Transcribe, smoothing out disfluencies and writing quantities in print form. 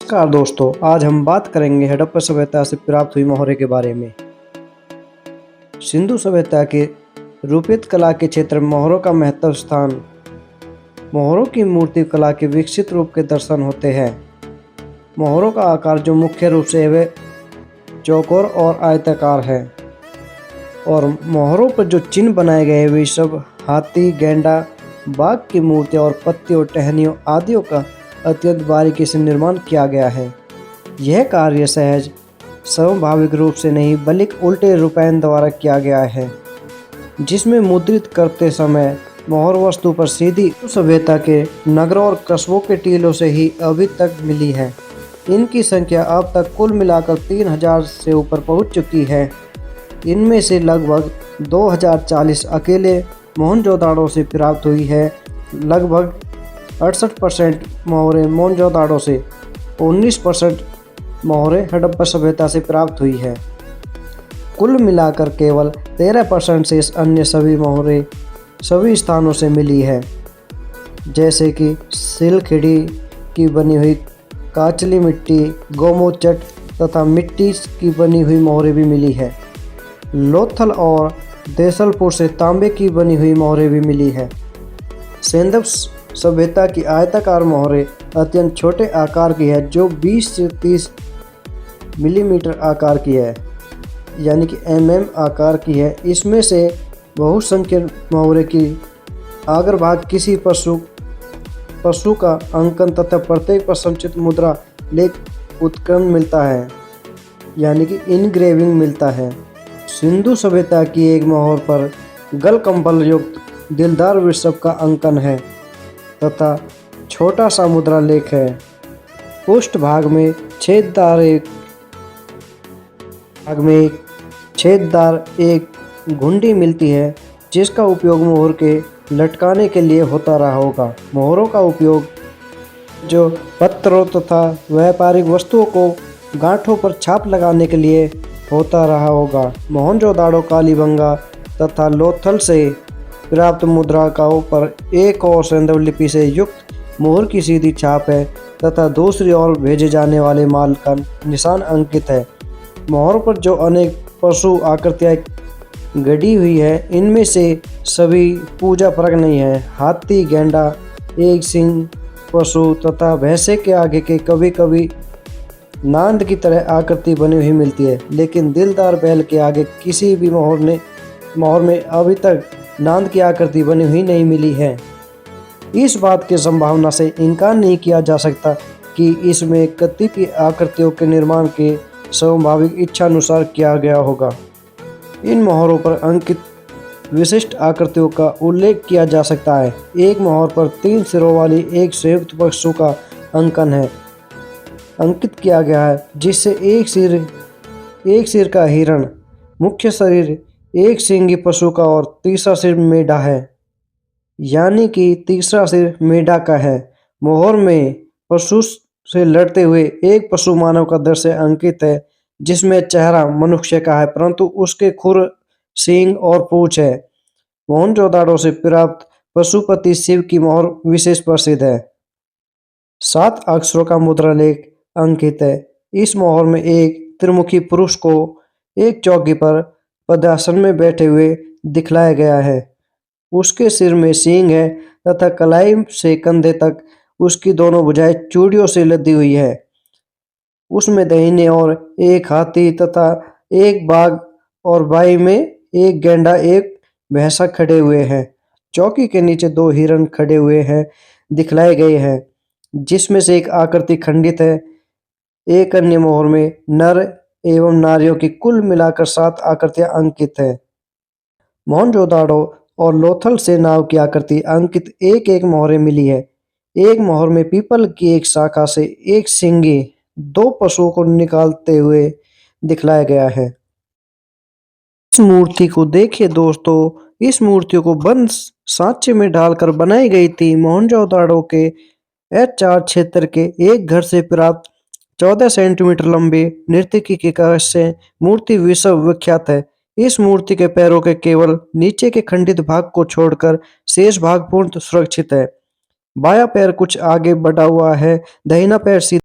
नमस्कार दोस्तों, आज हम बात करेंगे हड़प्पा सभ्यता से प्राप्त हुई मोहरे के बारे में। सिंधु सभ्यता के रूपित कला के क्षेत्र में मोहरों का महत्व स्थान। मोहरों की मूर्ति कला के विकसित रूप के दर्शन होते हैं। मोहरों का आकार जो मुख्य रूप से वे चौकोर और आयताकार है और मोहरों पर जो चिन्ह बनाए गए वे सब हाथी, गेंडा, बाघ की मूर्ति और पत्तियों, टहनियों आदियों का अत्यंत बारीकी से निर्माण किया गया है। यह कार्य सहज स्वाभाविक रूप से नहीं बल्कि उल्टे रूपायन द्वारा किया गया है, जिसमें मुद्रित करते समय मोहर वस्तु पर सीधी सभ्यता के नगरों और कस्बों के टीलों से ही अभी तक मिली है। इनकी संख्या अब तक कुल मिलाकर 3000 से ऊपर पहुंच चुकी है। इनमें से लगभग 2040 अकेले मोहनजोदाड़ो से प्राप्त हुई है। लगभग 68% मोहरें मोहनजोदाड़ो से, 19% मोहरें हड़प्पा सभ्यता से प्राप्त हुई है। कुल मिलाकर केवल 13% से अन्य सभी मोहरें सभी स्थानों से मिली है, जैसे कि सिलखिड़ी की बनी हुई काचली मिट्टी, गोमोचट तथा मिट्टी की बनी हुई मोहरें भी मिली है। लोथल और देसलपुर से तांबे की बनी हुई मोहरें भी मिली है। सिंधु सभ्यता की आयताकार मोहरें अत्यंत छोटे आकार की है, जो 20 से 30 मिलीमीटर आकार की है, यानी कि आकार की है। इसमें से बहुसंख्यक मोहरें की अग्रभाग किसी पशु का अंकन तथा प्रत्येक पर संचित मुद्रा लेख उत्कीर्ण मिलता है, यानी कि इनग्रेविंग मिलता है। सिंधु सभ्यता की एक मोहर पर गलकंबल युक्त दिलदार वृषभ का अंकन है तथा छोटा सा मुद्रा लेख है। पृष्ठभाग में छेददार एक घुंडी मिलती है, जिसका उपयोग मोहर के लटकाने के लिए होता रहा होगा। मोहरों का उपयोग जो पत्थरों तथा व्यापारिक वस्तुओं को गांठों पर छाप लगाने के लिए होता रहा होगा। मोहनजोदाड़ो, कालीबंगा तथा लोथल से प्राप्त मुद्राओं पर एक और सैंधव लिपि से युक्त मोहर की सीधी छाप है तथा दूसरी ओर भेजे जाने वाले माल का निशान अंकित है। मोहर पर जो अनेक पशु आकृतियाँ गढ़ी हुई है, इनमें से सभी पूजा परक नहीं है। हाथी, गेंडा, एक सिंह पशु तथा भैंसे के आगे के कभी कभी नांद की तरह आकृति बनी हुई मिलती है, लेकिन दिलदार बैल के आगे किसी भी मोहर में अभी तक नांद की आकृति बनी हुई नहीं मिली है। इस बात की संभावना से इनकार नहीं किया जा सकता कि इसमें कतिपय आकृतियों के निर्माण के स्वाभाविक इच्छानुसार किया गया होगा। इन मोहरों पर अंकित विशिष्ट आकृतियों का उल्लेख किया जा सकता है। एक मोहर पर 3 सिरों वाली एक संयुक्त पशु का अंकन है अंकित किया गया है, जिससे एक सिर का हिरण, मुख्य शरीर एक सींगी पशु का और तीसरा सिर मेढ़ा है, यानी कि तीसरा सिर मेढ़ा का है। मोहर में पशु से लड़ते हुए एक पशु मानव का दृश्य अंकित है, जिसमें चेहरा मनुष्य का है परंतु उसके खुर, सींग और पूंछ है। मोहनजोदाड़ो से प्राप्त पशुपति शिव की मोहर विशेष प्रसिद्ध है। 7 अक्षरों का मुद्रा लेख अंकित है। इस मोहर में एक त्रिमुखी पुरुष को एक चौकी पर पद्मासन में बैठे हुए दिखलाया गया है। उसके सिर में सींग है तथा कलाई से कंधे तक उसकी दोनों भुजाएं चूड़ियों से लदी हुई है। उसमें दाहिने ओर एक हाथी तथा एक बाघ और बाएं में एक गेंडा, एक भैंसा खड़े हुए हैं। चौकी के नीचे 2 हिरण खड़े हुए हैं दिखलाए गए हैं, जिसमें से एक आकृति खंडित है। एक अन्य मोहर में नर एवं नारियों की कुल मिलाकर 7 आकृतियां अंकित है। मोहनजोदाड़ो और लोथल से नाव की आकृति अंकित एक मोहरें मिली है। एक मोहर में पीपल की एक शाखा से एक सींगी 2 पशुओं को निकालते हुए दिखलाया गया है। इस मूर्ति को देखिए दोस्तों, इस मूर्तियों को बंद सांचे में डालकर बनाई गई थी। मोहनजोदाड़ो के H4 क्षेत्र के एक घर से प्राप्त 14 सेंटीमीटर लंबी नर्तकी की कांच से मूर्ति विश्व विख्यात है। इस मूर्ति के पैरों के केवल नीचे के खंडित भाग को छोड़कर शेष भाग पूर्ण सुरक्षित है। बायां पैर कुछ आगे बढ़ा हुआ है, दाहिना पैर सीधा